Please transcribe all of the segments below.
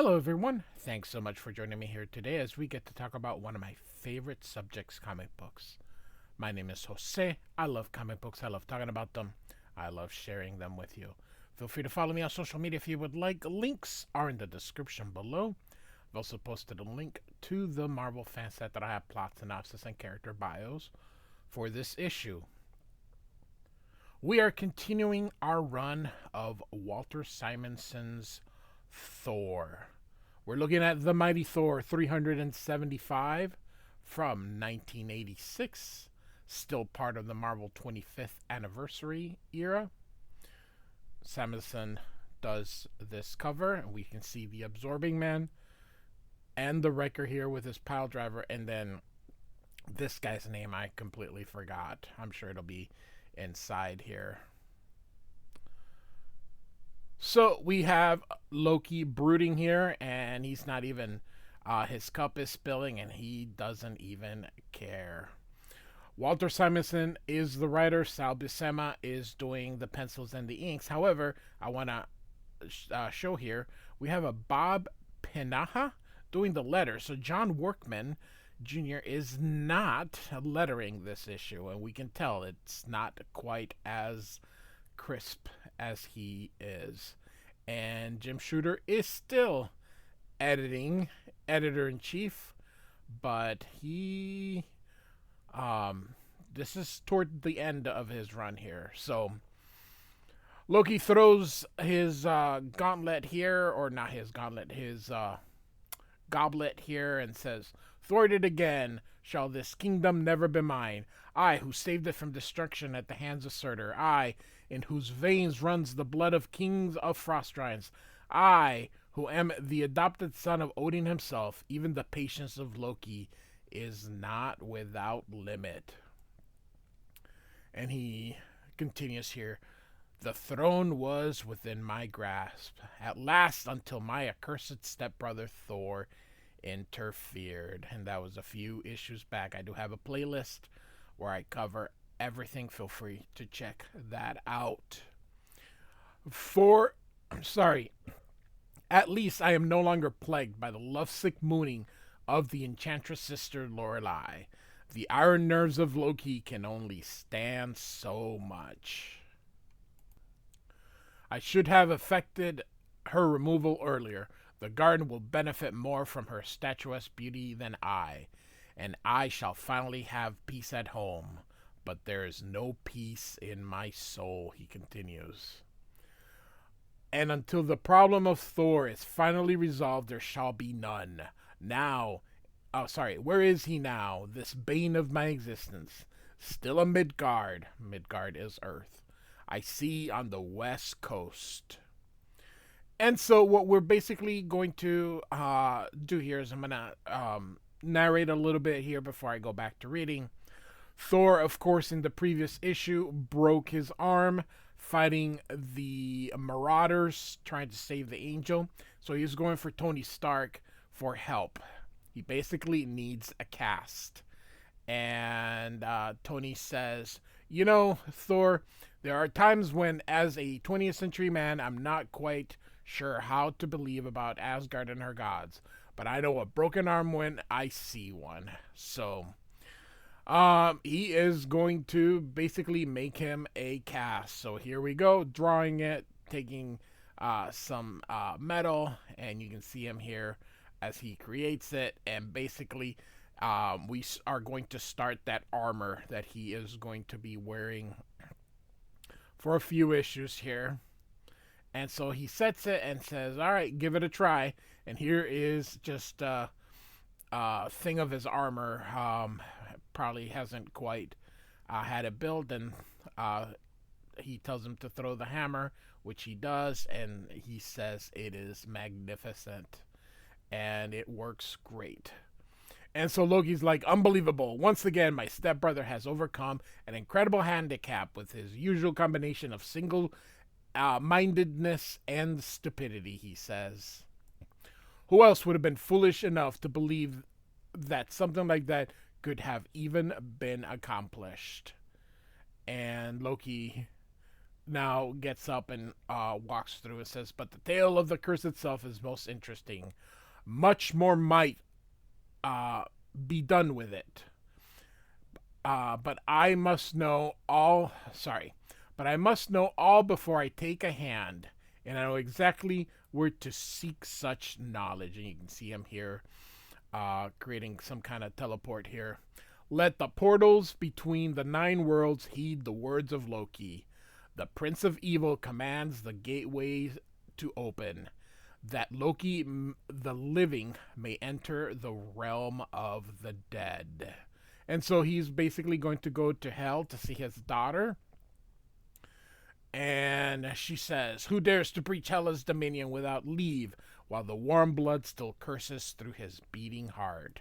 Hello, everyone. Thanks so much for joining me here today as we get to talk about one of my favorite subjects, comic books. My name is Jose. I love comic books. I love talking about them. I love sharing them with you. Feel free to follow me on social media if you would like. Links are in the description below. I've also posted a link to the Marvel fan set that I have plot synopsis and character bios for this issue. We are continuing our run of Walter Simonson's Thor. We're looking at The Mighty Thor 375 from 1986, still part of the Marvel 25th anniversary era. Simonson does this cover, and we can see the Absorbing Man and the Riker here with his pile driver, and then this guy's name I completely forgot. I'm sure it'll be inside here. So we have Loki brooding here, and he's not even, his cup is spilling, and he doesn't even care. Walter Simonson is the writer. Sal Buscema is doing the pencils and the inks. However, I want to show here, we have a Bob Pinaha doing the letters. So John Workman Jr. is not lettering this issue, and we can tell it's not quite as crisp as he is. And Jim Shooter is still editor-in-chief, but he this is toward the end of his run here. So Loki throws his gauntlet here, or not his gauntlet, his goblet here, and says, "Thwarted again shall this kingdom never be mine. I, who saved it from destruction at the hands of Surtur. I, in whose veins runs the blood of kings of Frost Giants. I, who am the adopted son of Odin himself. Even the patience of Loki is not without limit." And he continues here. "The throne was within my grasp, at last, until my accursed stepbrother Thor interfered." And that was a few issues back. I do have a playlist where I cover everything. Feel free to check that out. At least I am no longer plagued by the lovesick mooning of the enchantress sister Lorelei. The iron nerves of Loki can only stand so much. I should have effected her removal earlier. The garden will benefit more from her statuesque beauty than I, and I shall finally have peace at home. But there is no peace in my soul," he continues. "And until the problem of Thor is finally resolved, there shall be none. Where is he now, this bane of my existence? Still a Midgard. Midgard is Earth. I see on the west coast." And so what we're basically going to do here is I'm going to narrate a little bit here before I go back to reading. Thor, of course, in the previous issue, broke his arm fighting the Marauders, trying to save the Angel. So he's going for Tony Stark for help. He basically needs a cast. And Tony says, "You know, Thor, there are times when, as a 20th century man, I'm not quite sure how to believe about Asgard and her gods. But I know a broken arm when I see one." So he is going to basically make him a cast. So here we go, drawing it, taking some metal, and you can see him here as he creates it. And basically, we are going to start that armor that he is going to be wearing for a few issues here. And so he sets it and says, "All right, give it a try." And here is just a thing of his armor. Probably hasn't quite had it built, and he tells him to throw the hammer, which he does, and he says it is magnificent, and it works great. And so Loki's like, "Unbelievable. Once again, my stepbrother has overcome an incredible handicap with his usual combination of single-mindedness and stupidity," he says. "Who else would have been foolish enough to believe that something like that could have even been accomplished?" And Loki now gets up and walks through and says, "But the tale of the curse itself is most interesting. Much more might uh, be done with it. But I must know all. Sorry, but I must know all before I take a hand, and I know exactly where to seek such knowledge." And you can see him here, creating some kind of teleport here. "Let the portals between the nine worlds heed the words of Loki. The Prince of Evil commands the gateways to open, that Loki, the living, may enter the realm of the dead." And so he's basically going to go to hell to see his daughter. And she says, "Who dares to breach Hela's dominion without leave, while the warm blood still curses through his beating heart?"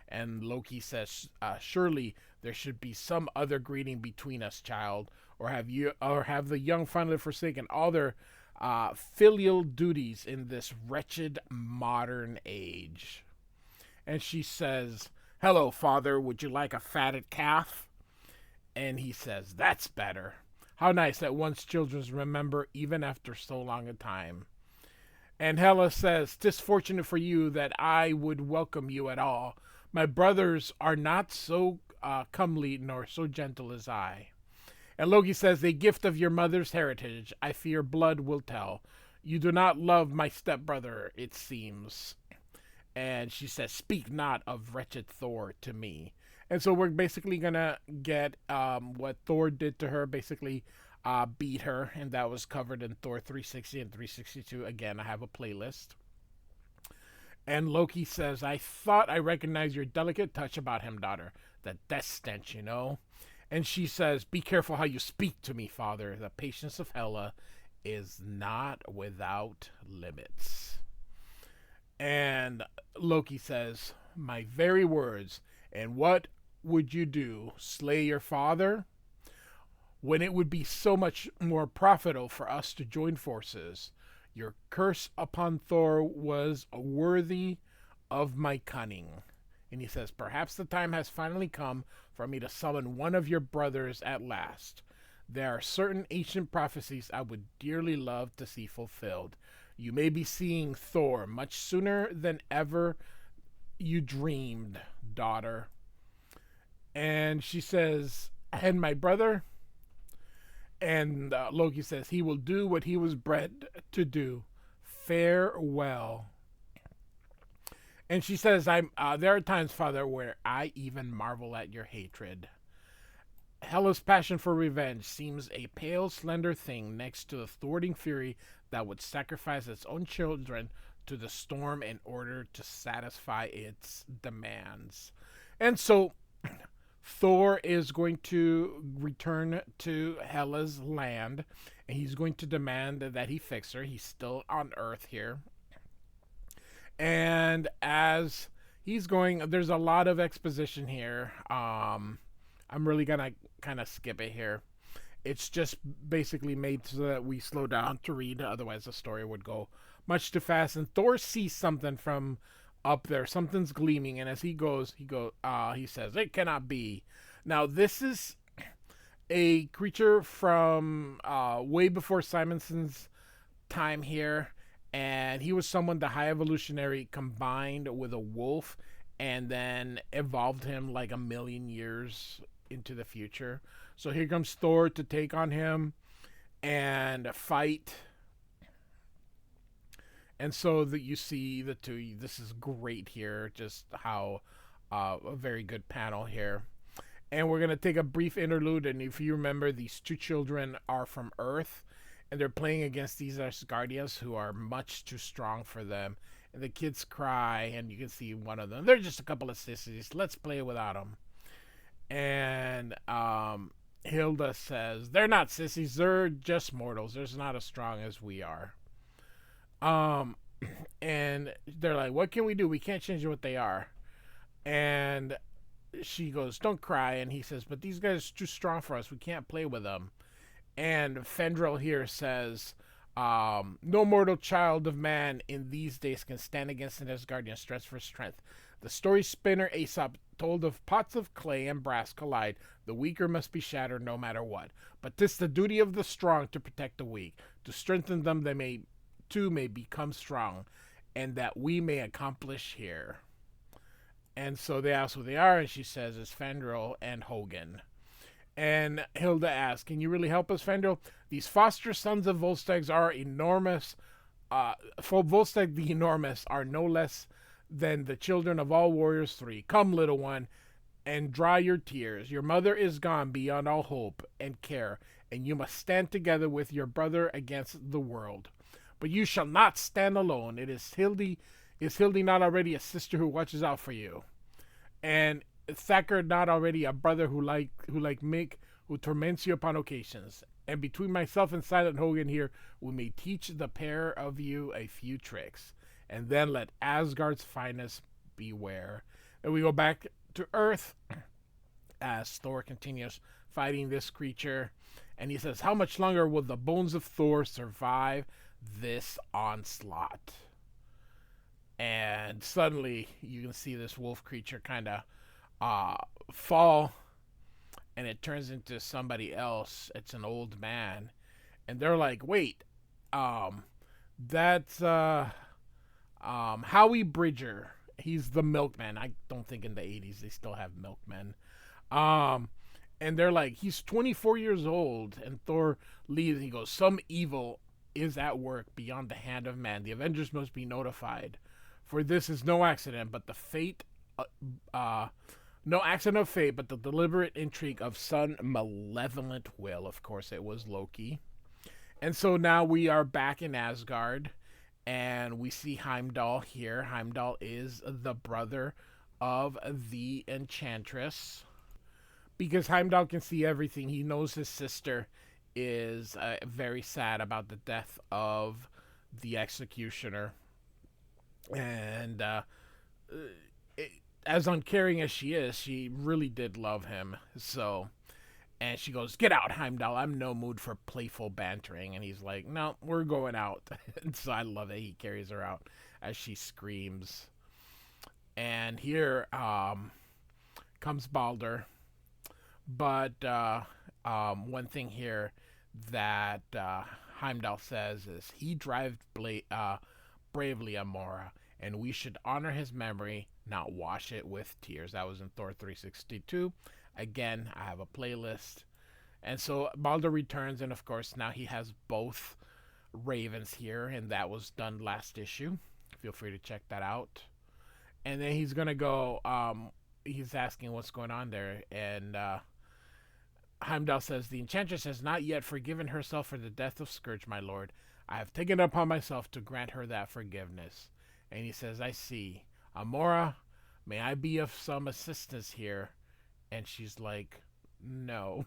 And Loki says, "Surely there should be some other greeting between us, child, or have the young finally forsaken all their filial duties in this wretched modern age?" And she says, "Hello, father, would you like a fatted calf?" And he says, "That's better. How nice that one's children remember even after so long a time." And Hela says, "'Tis fortunate for you that I would welcome you at all. My brothers are not so comely nor so gentle as I." And Loki says, "A gift of your mother's heritage. I fear blood will tell. You do not love my stepbrother, it seems." And she says, "Speak not of wretched Thor to me." And so we're basically going to get what Thor did to her, basically beat her. And that was covered in Thor 360 and 362. Again, I have a playlist. And Loki says, "I thought I recognized your delicate touch about him, daughter. The death stench, you know." And she says, "Be careful how you speak to me, father. The patience of Hela is not without limits." And Loki says, "My very words. And what would you do? Slay your father? When it would be so much more profitable for us to join forces. Your curse upon Thor was worthy of my cunning." And he says, "Perhaps the time has finally come for me to summon one of your brothers at last. There are certain ancient prophecies I would dearly love to see fulfilled. You may be seeing Thor much sooner than ever you dreamed, daughter." And she says, "And my brother?" And Loki says, "He will do what he was bred to do. Farewell." And she says, there are times, father, where I even marvel at your hatred. Hela's passion for revenge seems a pale, slender thing next to the thwarting fury that would sacrifice its own children to the storm in order to satisfy its demands." And so Thor is going to return to Hela's land, and he's going to demand that he fix her. He's still on Earth here. And as he's going, there's a lot of exposition here. I'm really gonna kind of skip it here. It's just basically made so that we slow down to read. Otherwise, the story would go much too fast. And Thor sees something from up there. Something's gleaming, and as he says, "It cannot be." Now, this is a creature from way before Simonson's time here, and he was someone the High Evolutionary combined with a wolf and then evolved him like a million years into the future. So here comes Thor to take on him and fight. And so that you see the two. This is great here, just how a very good panel here. And we're going to take a brief interlude. And if you remember, these two children are from Earth, and they're playing against these Asgardians who are much too strong for them. And the kids cry, and you can see one of them. They're just a couple of sissies. Let's play without them. And Hilda says, "They're not sissies. They're just mortals. They're not as strong as we are." And they're like, "What can we do? We can't change what they are." And she goes, "Don't cry." And he says, "But these guys are too strong for us. We can't play with them." And Fendrel here says, "No mortal child of man in these days can stand against an Asgardian stretch for strength. The story spinner Aesop told of pots of clay and brass collide, the weaker must be shattered no matter what. But 'tis the duty of the strong to protect the weak, to strengthen them they may too may become strong, and that we may accomplish here. And so they ask who they are, and she says it's Fandral and Hogan. And Hilda asks, "Can you really help us, Fandral? These foster sons of Volstags are enormous. For Volstagg the Enormous are no less than the children of all warriors three. Come, little one, and dry your tears. Your mother is gone beyond all hope and care, and you must stand together with your brother against the world. But you shall not stand alone. Is Hildy not already a sister who watches out for you? And Thacker not already a brother who like Mick, who torments you upon occasions? And between myself and Silent Hogan here, we may teach the pair of you a few tricks, and then let Asgard's finest beware." And we go back to Earth as Thor continues fighting this creature, and he says, "How much longer will the bones of Thor survive this onslaught?" And suddenly you can see this wolf creature kind of fall, and it turns into somebody else. It's an old man, and they're like, "Wait, that's Howie Bridger. He's the milkman." I don't think in the 80s they still have milkmen. And they're like, "He's 24 years old," and Thor leaves. He goes, "Some evil is at work beyond the hand of man. The Avengers must be notified, for this is no accident, but no accident of fate, but the deliberate intrigue of some malevolent will." Of course, it was Loki. And so now we are back in Asgard, and we see Heimdall here. Heimdall is the brother of the Enchantress, because Heimdall can see everything. He knows his sister is very sad about the death of the Executioner. And as uncaring as she is, she really did love him. And she goes, "Get out, Heimdall. I'm no mood for playful bantering." And he's like, "No, we're going out." And so I love it. He carries her out as she screams. And here comes Balder. But one thing here that Heimdall says is he drives bravely Amora, and we should honor his memory, not wash it with tears. That was in Thor 362. Again, I have a playlist. And so Balder returns, and of course now he has both ravens here, and that was done last issue. Feel free to check that out. And then he's gonna go, he's asking what's going on there, and Heimdall says, "The Enchantress has not yet forgiven herself for the death of Scourge, my lord. I have taken it upon myself to grant her that forgiveness." And he says, "I see. Amora, may I be of some assistance here?" And she's like, "No."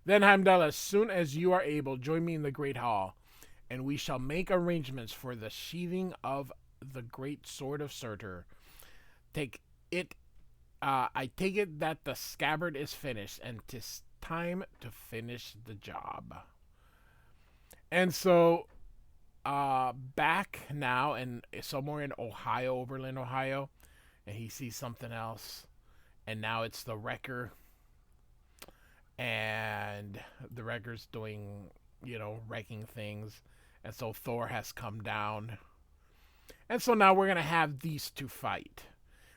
Then Heimdall, "As soon as you are able, join me in the Great Hall, and we shall make arrangements for the sheathing of the great sword of Surtur. I take it that the scabbard is finished, and 'tis time to finish the job." And so, back now, and somewhere in Ohio, Oberlin, Ohio, and he sees something else, and now it's the Wrecker, and the Wrecker's doing, wrecking things, and so Thor has come down, and so now we're gonna have these two fight.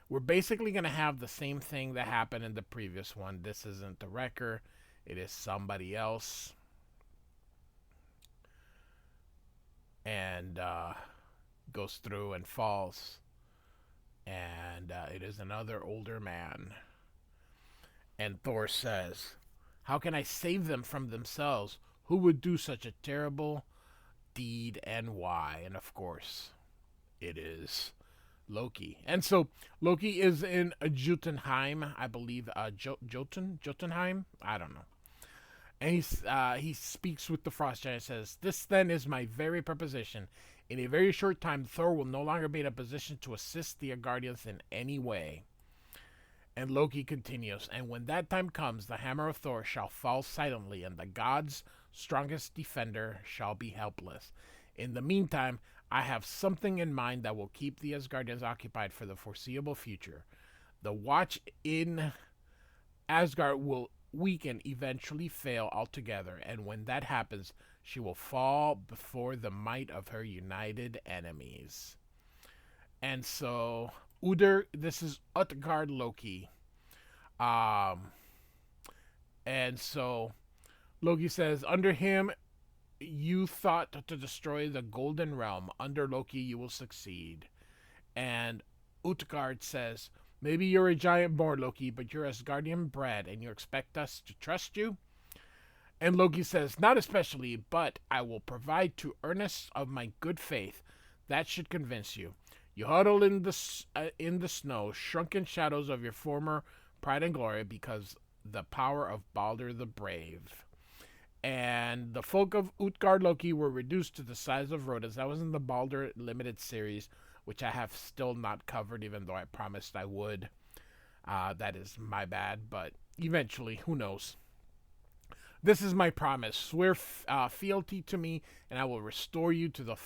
We're basically gonna have the same thing that happened in the previous one. This isn't the Wrecker; it is somebody else. And goes through and falls, and it is another older man. And Thor says, "How can I save them from themselves? Who would do such a terrible deed, and why?" And of course, it is Loki. And so Loki is in Jotunheim, I believe. Jotunheim? I don't know. And he speaks with the Frost Giant and says, "This then is my very proposition. In a very short time, Thor will no longer be in a position to assist the Asgardians in any way." And Loki continues, "And when that time comes, the hammer of Thor shall fall silently, and the gods' strongest defender shall be helpless. In the meantime, I have something in mind that will keep the Asgardians occupied for the foreseeable future. The watch in Asgard will weaken, eventually fail altogether, and when that happens, she will fall before the might of her united enemies. And so, this is Utgard Loki. Um, and so Loki says, under him, you thought to destroy the Golden Realm. Under Loki, you will succeed. And Utgard says, maybe you're a giant born, Loki, but you're Asgardian bred, and you expect us to trust you? And Loki says, not especially, but I will provide two earnests of my good faith. That should convince you. You huddle in the snow, shrunken shadows of your former pride and glory, because the power of Balder the Brave. And the folk of Utgard Loki were reduced to the size of rodents. That was in the Balder limited series, which I have still not covered, even though I promised I would. That is my bad, but eventually, who knows? This is my promise. Swear fealty to me, and I will restore you to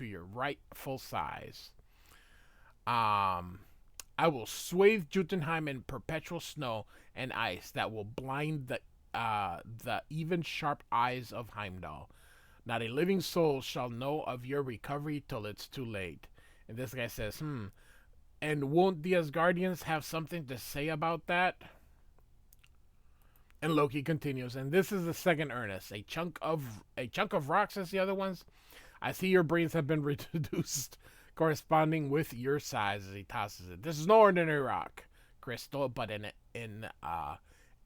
your rightful size. I will swathe Jotunheim in perpetual snow and ice that will blind the even sharp eyes of Heimdall. Not a living soul shall know of your recovery till it's too late. And this guy says, and won't the Asgardians have something to say about that? And Loki continues, and this is the second earnest. A chunk of rocks as the other ones. I see your brains have been reduced, corresponding with your size, as he tosses it. This is no ordinary rock crystal, but an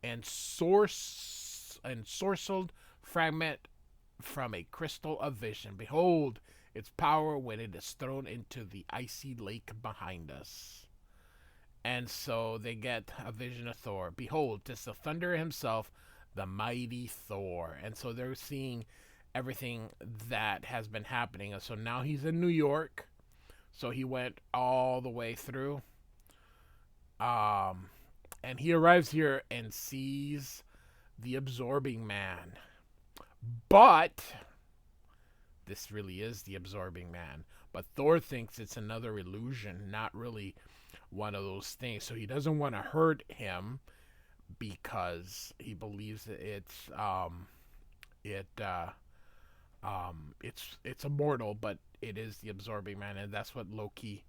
ensorcelled fragment from a crystal of vision. Behold its power when it is thrown into the icy lake behind us. And so they get a vision of Thor. Behold, 'tis the Thunderer himself, the mighty Thor. And so they're seeing everything that has been happening. And so now he's in New York. So he went all the way through. And he arrives here and sees the Absorbing Man. But this really is the Absorbing Man. But Thor thinks it's another illusion, not really one of those things. So he doesn't want to hurt him because he believes that it's immortal, but it is the Absorbing Man, and that's what Loki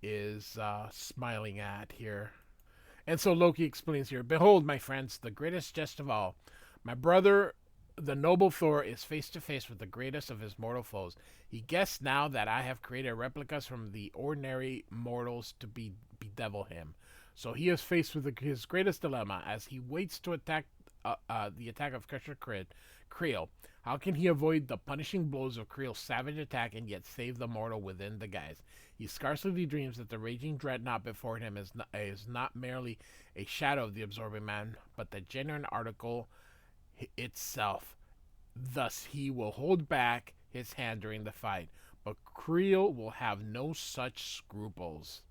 is smiling at here. And so Loki explains here, behold, my friends, the greatest jest of all. My brother, the noble Thor, is face to face with the greatest of his mortal foes. He guessed now that I have created replicas from the ordinary mortals to bedevil him. So he is faced with his greatest dilemma as he waits to attack the attack of Crusher Creel. How can he avoid the punishing blows of Creel's savage attack and yet save the mortal within the guise? He scarcely dreams that the raging dreadnought before him is not merely a shadow of the Absorbing Man, but the genuine article itself. Thus he will hold back his hand during the fight, but Creel will have no such scruples.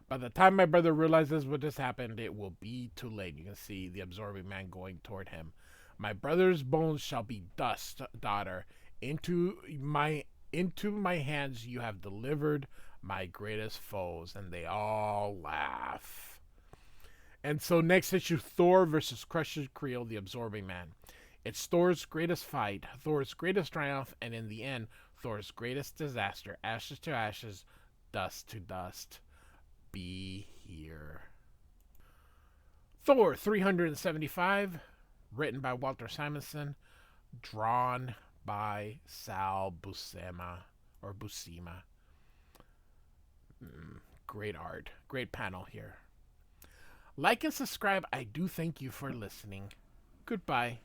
By the time my brother realizes what has happened, it will be too late. You can see the Absorbing Man going toward him. My brother's bones shall be dust, daughter. Into my hands you have delivered my greatest foes. And they all laugh. And so next issue, Thor versus Crusher Creel, the Absorbing Man. It's Thor's greatest fight, Thor's greatest triumph, and in the end, Thor's greatest disaster. Ashes to ashes, dust to dust. Be here. Thor 375, written by Walter Simonson, drawn by Sal Buscema or Buscema. Great art, great panel here. Like and subscribe. I do thank you for listening. Goodbye.